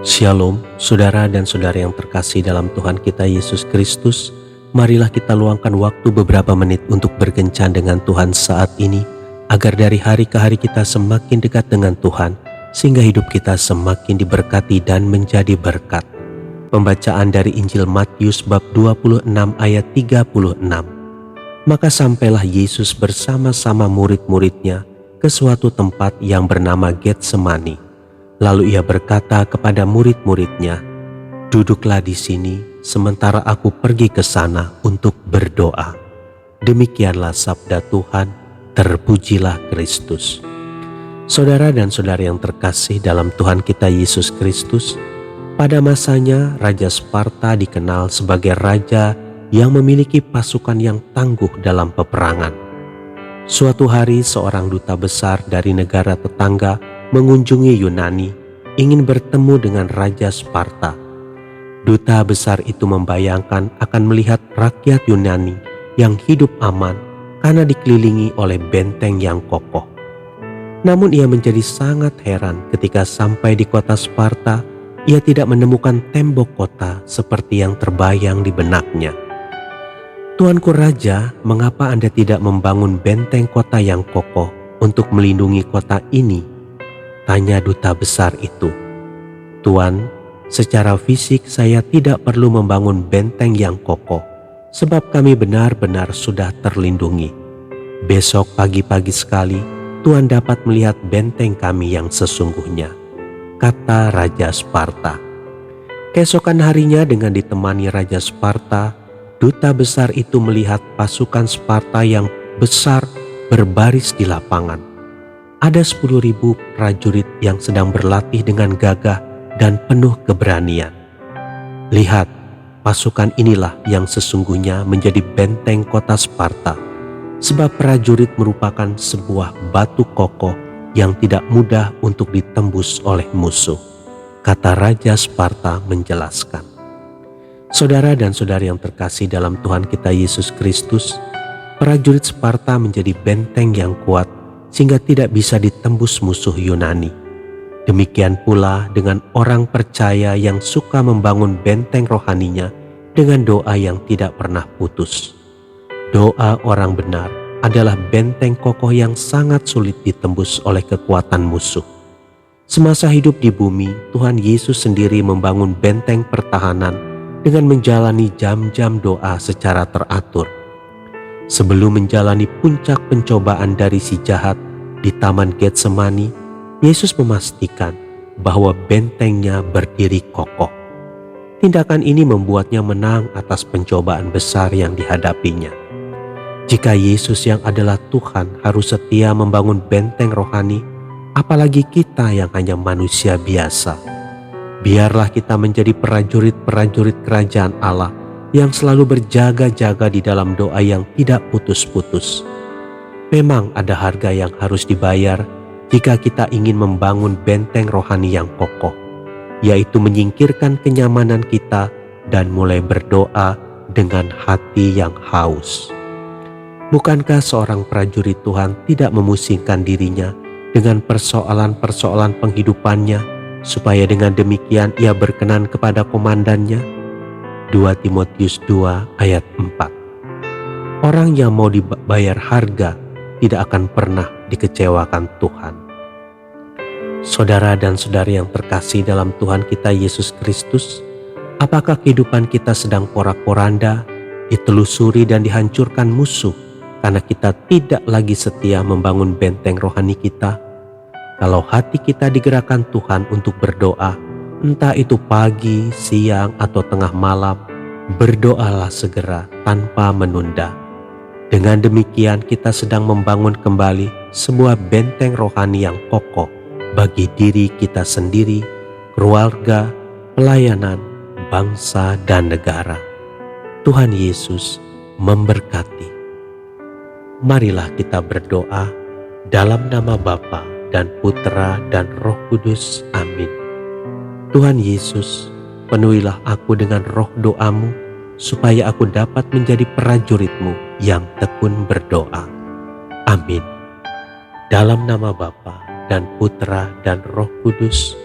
Shalom, saudara dan saudari yang terkasih dalam Tuhan kita Yesus Kristus. Marilah kita luangkan waktu beberapa menit untuk berkencan dengan Tuhan saat ini, agar dari hari ke hari kita semakin dekat dengan Tuhan, sehingga hidup kita semakin diberkati dan menjadi berkat. Pembacaan dari Injil Matius bab 26 ayat 36. Maka sampailah Yesus bersama-sama murid-muridnya ke suatu tempat yang bernama Getsemani. Lalu ia berkata kepada murid-muridnya, "Duduklah di sini sementara aku pergi ke sana untuk berdoa." Demikianlah sabda Tuhan, terpujilah Kristus. Saudara dan saudari yang terkasih dalam Tuhan kita Yesus Kristus, pada masanya Raja Sparta dikenal sebagai raja yang memiliki pasukan yang tangguh dalam peperangan. Suatu hari seorang duta besar dari negara tetangga mengunjungi Yunani, ingin bertemu dengan Raja Sparta. Duta besar itu membayangkan akan melihat rakyat Yunani yang hidup aman karena dikelilingi oleh benteng yang kokoh. Namun ia menjadi sangat heran ketika sampai di kota Sparta, ia tidak menemukan tembok kota seperti yang terbayang di benaknya. "Tuanku Raja, mengapa Anda tidak membangun benteng kota yang kokoh untuk melindungi kota ini?" tanya duta besar itu. "Tuan, secara fisik saya tidak perlu membangun benteng yang kokoh, sebab kami benar-benar sudah terlindungi. Besok pagi-pagi sekali, Tuan dapat melihat benteng kami yang sesungguhnya," kata Raja Sparta. Keesokan harinya dengan ditemani Raja Sparta, duta besar itu melihat pasukan Sparta yang besar berbaris di lapangan. Ada 10.000 prajurit yang sedang berlatih dengan gagah dan penuh keberanian. "Lihat, pasukan inilah yang sesungguhnya menjadi benteng kota Sparta, sebab prajurit merupakan sebuah batu kokoh yang tidak mudah untuk ditembus oleh musuh," kata Raja Sparta menjelaskan. Saudara dan saudari yang terkasih dalam Tuhan kita Yesus Kristus, prajurit Sparta menjadi benteng yang kuat sehingga tidak bisa ditembus musuh Yunani. Demikian pula dengan orang percaya yang suka membangun benteng rohaninya dengan doa yang tidak pernah putus. Doa orang benar adalah benteng kokoh yang sangat sulit ditembus oleh kekuatan musuh. Semasa hidup di bumi, Tuhan Yesus sendiri membangun benteng pertahanan dengan menjalani jam-jam doa secara teratur. Sebelum menjalani puncak pencobaan dari si jahat di Taman Getsemani, Yesus memastikan bahwa bentengnya berdiri kokoh. Tindakan ini membuatnya menang atas pencobaan besar yang dihadapinya. Jika Yesus yang adalah Tuhan harus setia membangun benteng rohani, apalagi kita yang hanya manusia biasa. Biarlah kita menjadi prajurit-prajurit kerajaan Allah yang selalu berjaga-jaga di dalam doa yang tidak putus-putus. Memang ada harga yang harus dibayar jika kita ingin membangun benteng rohani yang kokoh, yaitu menyingkirkan kenyamanan kita dan mulai berdoa dengan hati yang haus. Bukankah seorang prajurit Tuhan tidak memusingkan dirinya dengan persoalan-persoalan penghidupannya, supaya dengan demikian ia berkenan kepada komandannya? 2 Timotius 2 ayat 4. Orang yang mau dibayar harga tidak akan pernah dikecewakan Tuhan. Saudara dan saudari yang terkasih dalam Tuhan kita Yesus Kristus, apakah kehidupan kita sedang porak-poranda, ditelusuri dan dihancurkan musuh karena kita tidak lagi setia membangun benteng rohani kita? Kalau hati kita digerakkan Tuhan untuk berdoa, entah itu pagi, siang, atau tengah malam, berdoalah segera tanpa menunda. Dengan demikian kita sedang membangun kembali sebuah benteng rohani yang kokoh bagi diri kita sendiri, keluarga, pelayanan, bangsa, dan negara. Tuhan Yesus memberkati. Marilah kita berdoa dalam nama Bapa dan Putra dan Roh Kudus. Amin. Tuhan Yesus, penuhilah aku dengan roh doa-Mu, supaya aku dapat menjadi prajurit-Mu yang tekun berdoa. Amin. Dalam nama Bapa dan Putra dan Roh Kudus.